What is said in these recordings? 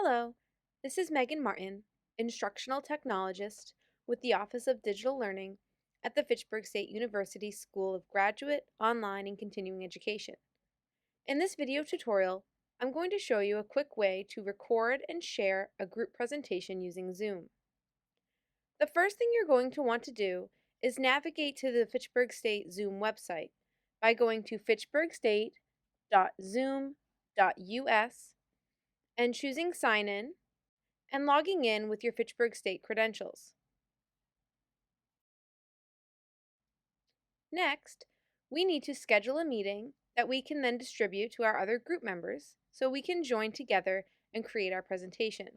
Hello, this is Megan Martin, Instructional Technologist with the Office of Digital Learning at the Fitchburg State University School of Graduate, Online, and Continuing Education. In this video tutorial, I'm going to show you a quick way to record and share a group presentation using Zoom. The first thing you're going to want to do is navigate to the Fitchburg State Zoom website by going to fitchburgstate.zoom.us and choosing Sign In and logging in with your Fitchburg State credentials. Next, we need to schedule a meeting that we can then distribute to our other group members so we can join together and create our presentation.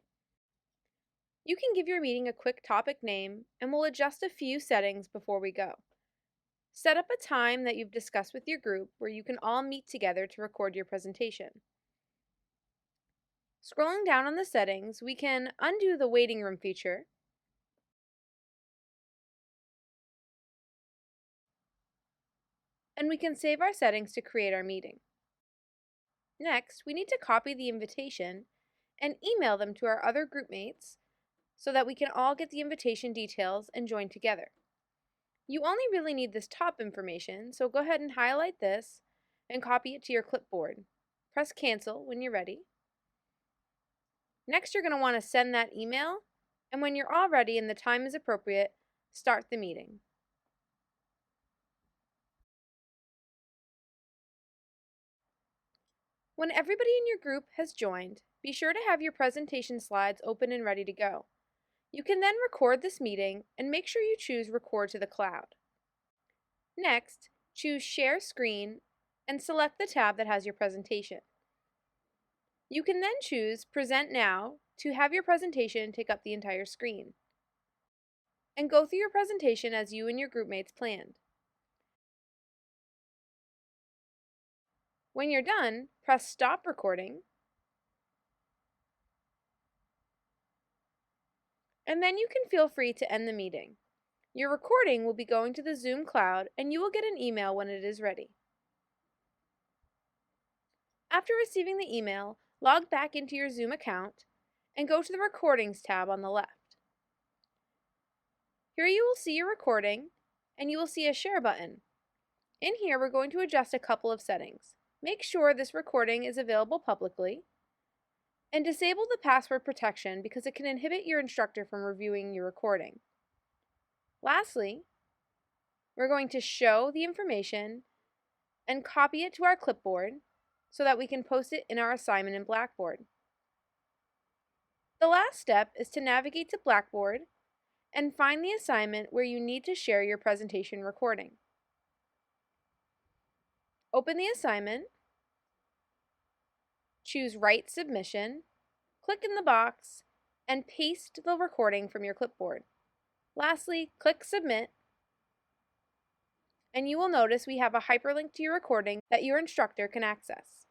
You can give your meeting a quick topic name and we'll adjust a few settings before we go. Set up a time that you've discussed with your group where you can all meet together to record your presentation. Scrolling down on the settings, we can undo the waiting room feature and we can save our settings to create our meeting. Next, we need to copy the invitation and email them to our other group mates so that we can all get the invitation details and join together. You only really need this top information, so go ahead and highlight this and copy it to your clipboard. Press cancel when you're ready. Next, you're going to want to send that email, and when you're all ready and the time is appropriate, start the meeting. When everybody in your group has joined, be sure to have your presentation slides open and ready to go. You can then record this meeting and make sure you choose Record to the Cloud. Next, choose Share Screen and select the tab that has your presentation. You can then choose Present Now to have your presentation take up the entire screen and go through your presentation as you and your group mates planned. When you're done, press Stop Recording, and then you can feel free to end the meeting. Your recording will be going to the Zoom cloud and you will get an email when it is ready. After receiving the email, log back into your Zoom account and go to the Recordings tab on the left. Here you will see your recording and you will see a Share button. In here, we're going to adjust a couple of settings. Make sure this recording is available publicly, and disable the password protection because it can inhibit your instructor from reviewing your recording. Lastly, we're going to show the information and copy it to our clipboard so that we can post it in our assignment in Blackboard. The last step is to navigate to Blackboard and find the assignment where you need to share your presentation recording. Open the assignment, choose Write Submission, click in the box, and paste the recording from your clipboard. Lastly, click Submit, and you will notice we have a hyperlink to your recording that your instructor can access.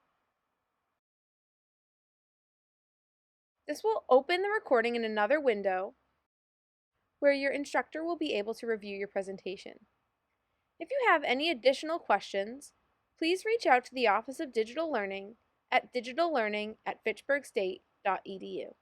This will open the recording in another window where your instructor will be able to review your presentation. If you have any additional questions, please reach out to the Office of Digital Learning at digitallearning@fitchburgstate.edu.